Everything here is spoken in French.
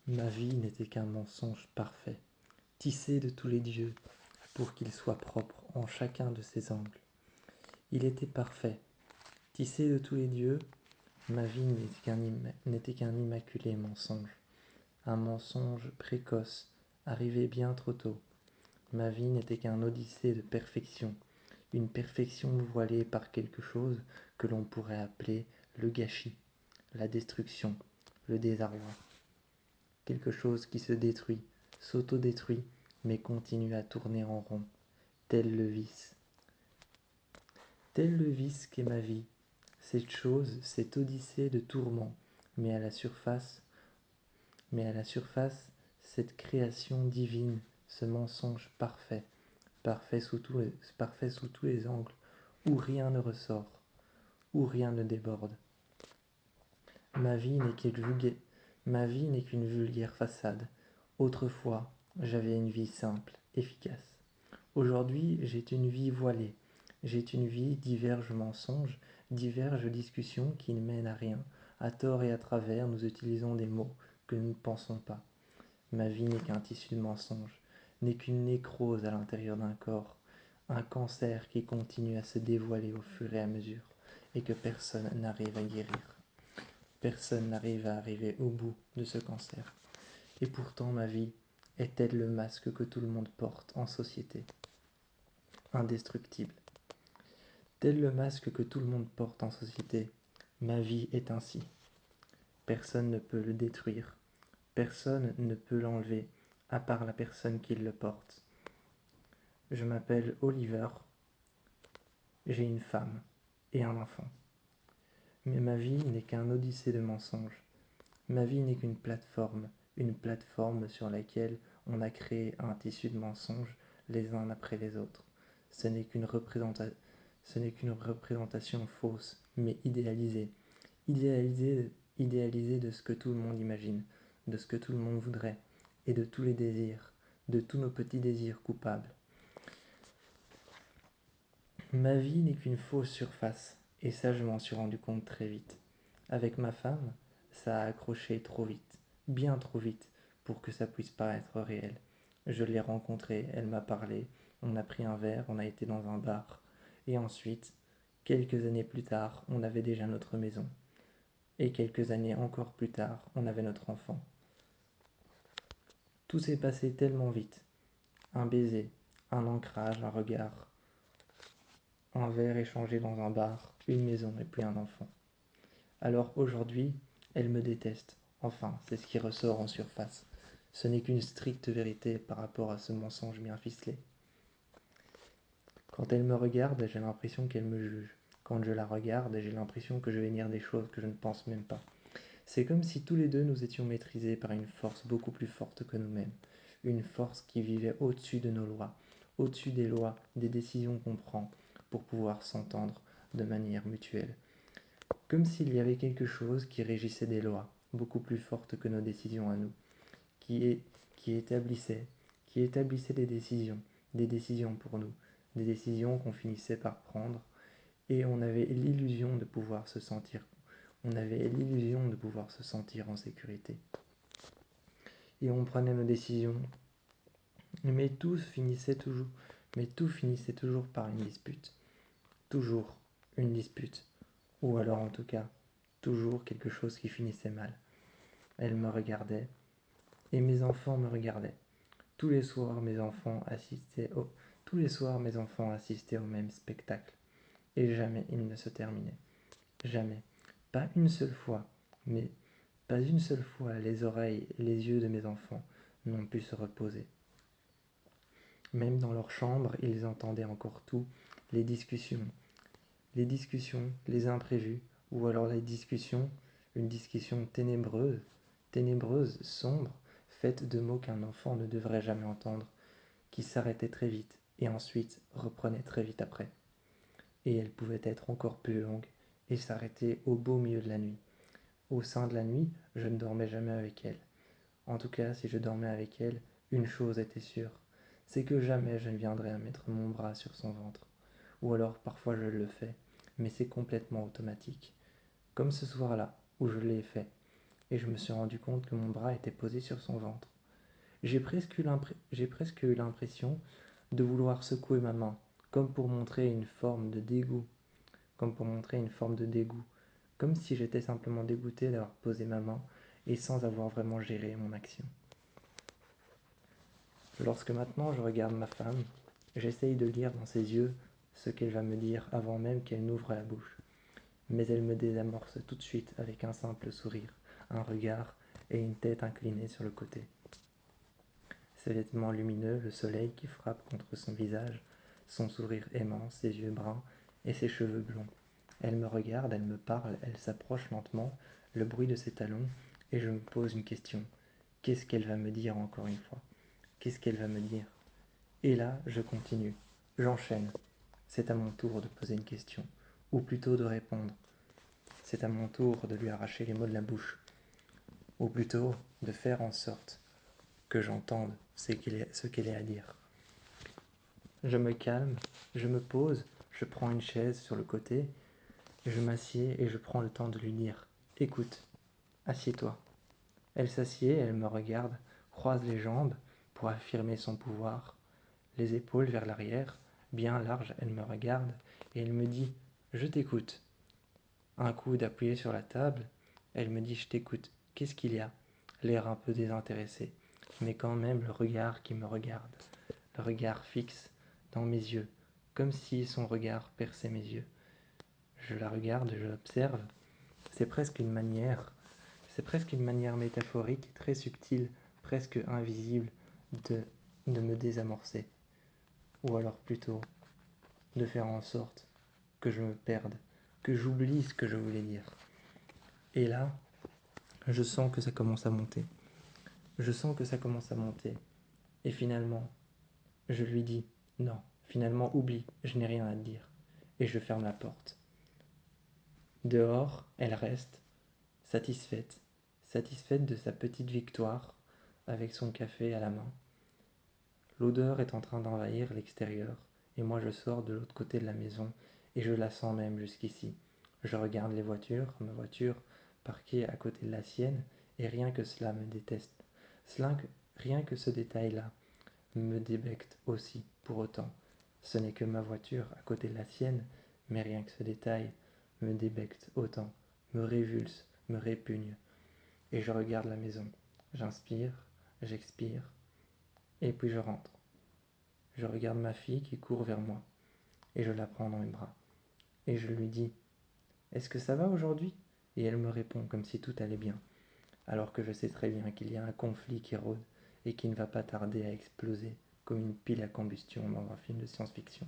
Ma vie n'était qu'un mensonge parfait, tissé de tous les dieux, pour qu'il soit propre en chacun de ses angles. Il était parfait, tissé de tous les dieux, ma vie n'était qu'un immaculé mensonge, un mensonge précoce, arrivé bien trop tôt. Ma vie n'était qu'un odyssée de perfection, une perfection voilée par quelque chose que l'on pourrait appeler le gâchis, la destruction, le désarroi. Quelque chose qui se détruit, s'auto-détruit, mais continue à tourner en rond, tel le vice. Tel le vice qu'est ma vie, cette chose, cette odyssée de tourments, mais à la surface, cette création divine, ce mensonge parfait, parfait sous tous les angles, où rien ne ressort, où rien ne déborde. Ma vie n'est qu'une vulgaire façade. Autrefois, j'avais une vie simple, efficace. Aujourd'hui, j'ai une vie voilée. J'ai une vie diverges mensonges, diverges discussions qui ne mènent à rien. À tort et à travers, nous utilisons des mots que nous ne pensons pas. Ma vie n'est qu'un tissu de mensonges, n'est qu'une nécrose à l'intérieur d'un corps, un cancer qui continue à se dévoiler au fur et à mesure, et que personne n'arrive à guérir. Personne n'arrive à arriver au bout de ce cancer. Et pourtant ma vie est-elle le masque que tout le monde porte en société, indestructible. Tel le masque que tout le monde porte en société, ma vie est ainsi. Personne ne peut le détruire, personne ne peut l'enlever, à part la personne qui le porte. Je m'appelle Oliver, j'ai une femme et un enfant. Mais ma vie n'est qu'un odyssée de mensonges. Ma vie n'est qu'une plateforme sur laquelle on a créé un tissu de mensonges les uns après les autres. Ce n'est qu'une représentation fausse, mais idéalisée. Idéalisée de ce que tout le monde imagine, de ce que tout le monde voudrait, et de tous les désirs, de tous nos petits désirs coupables. Ma vie n'est qu'une fausse surface, et ça je m'en suis rendu compte très vite. Avec ma femme, ça a accroché trop vite, bien trop vite, pour que ça puisse paraître réel. Je l'ai rencontrée, elle m'a parlé, on a pris un verre, on a été dans un bar, et ensuite, quelques années plus tard, on avait déjà notre maison. Et quelques années encore plus tard, on avait notre enfant. Tout s'est passé tellement vite. Un baiser, un ancrage, un regard, un verre échangé dans un bar, une maison et puis un enfant. Alors aujourd'hui, elle me déteste. Enfin, c'est ce qui ressort en surface. Ce n'est qu'une stricte vérité par rapport à ce mensonge bien ficelé. Quand elle me regarde, j'ai l'impression qu'elle me juge. Quand je la regarde, j'ai l'impression que je vais dire des choses que je ne pense même pas. C'est comme si tous les deux nous étions maîtrisés par une force beaucoup plus forte que nous-mêmes. Une force qui vivait au-dessus de nos lois, au-dessus des lois, des décisions qu'on prend pour pouvoir s'entendre de manière mutuelle. Comme s'il y avait quelque chose qui régissait des lois, beaucoup plus fortes que nos décisions à nous, qui, est, qui établissait, qui établissait des décisions pour nous, des décisions qu'on finissait par prendre, et on avait l'illusion de pouvoir se sentir, en sécurité. Et on prenait nos décisions, mais tout finissait toujours par une dispute, toujours une dispute, ou alors en tout cas, toujours quelque chose qui finissait mal. Elle me regardait, et mes enfants me regardaient. Tous les soirs, mes enfants assistaient au même spectacle. Et jamais il ne se terminait. Jamais. Pas une seule fois, mais pas une seule fois les oreilles et les yeux de mes enfants n'ont pu se reposer. Même dans leur chambre, ils entendaient encore tout, les discussions, les imprévus, ou alors une discussion ténébreuse, sombre, faite de mots qu'un enfant ne devrait jamais entendre, qui s'arrêtait très vite et ensuite reprenait très vite après. Et elle pouvait être encore plus longue et s'arrêter au beau milieu de la nuit. Au sein de la nuit, je ne dormais jamais avec elle. En tout cas, si je dormais avec elle, une chose était sûre, c'est que jamais je ne viendrais à mettre mon bras sur son ventre. Ou alors parfois je le fais, mais c'est complètement automatique. Comme ce soir-là, où je l'ai fait. et je me suis rendu compte que mon bras était posé sur son ventre. J'ai presque eu l'impression de vouloir secouer ma main, comme pour montrer une forme de dégoût, comme si j'étais simplement dégoûté d'avoir posé ma main et sans avoir vraiment géré mon action. Lorsque maintenant je regarde ma femme, j'essaye de lire dans ses yeux ce qu'elle va me dire avant même qu'elle n'ouvre la bouche. Mais elle me désamorce tout de suite avec un simple sourire, un regard et une tête inclinée sur le côté. Ses vêtements lumineux, le soleil qui frappe contre son visage, son sourire aimant, ses yeux bruns et ses cheveux blonds. Elle me regarde, elle me parle, elle s'approche lentement, le bruit de ses talons, et je me pose une question. Qu'est-ce qu'elle va me dire encore une fois? Qu'est-ce qu'elle va me dire? Et là, je continue. J'enchaîne. C'est à mon tour de poser une question, ou plutôt de répondre. C'est à mon tour de lui arracher les mots de la bouche, ou plutôt de faire en sorte que j'entende ce qu'elle est à dire. Je me calme, je me pose, je prends une chaise sur le côté, je m'assieds et je prends le temps de lui dire « Écoute, assieds-toi ». Elle s'assied, elle me regarde, croise les jambes pour affirmer son pouvoir, les épaules vers l'arrière, bien larges, elle me regarde et elle me dit « Je t'écoute ». Un coup d'appuyé sur la table, elle me dit « Je t'écoute, qu'est-ce qu'il y a ?» L'air un peu désintéressé, mais quand même le regard qui me regarde, le regard fixe dans mes yeux, comme si son regard perçait mes yeux. Je la regarde, je l'observe, c'est presque une manière métaphorique, très subtile, presque invisible, de me désamorcer. Ou alors plutôt, de faire en sorte que je me perde, que j'oublie ce que je voulais dire. Et là, je sens que ça commence à monter. Et finalement, je lui dis, non, finalement oublie, je n'ai rien à te dire. Et je ferme la porte. Dehors, elle reste, satisfaite de sa petite victoire, avec son café à la main. L'odeur est en train d'envahir l'extérieur, et moi je sors de l'autre côté de la maison, et je la sens même jusqu'ici. Je regarde les voitures, ma voiture parquée à côté de la sienne, et rien que cela me déteste. Rien que ce détail-là me débecte aussi, pour autant. Ce n'est que ma voiture à côté de la sienne, mais rien que ce détail me débecte autant, me révulse, me répugne. Et je regarde la maison. J'inspire, j'expire, et puis je rentre. Je regarde ma fille qui court vers moi, et je la prends dans mes bras. Et je lui dis « Est-ce que ça va aujourd'hui ?» Et elle me répond comme si tout allait bien, alors que je sais très bien qu'il y a un conflit qui rôde et qui ne va pas tarder à exploser comme une pile à combustion dans un film de science-fiction.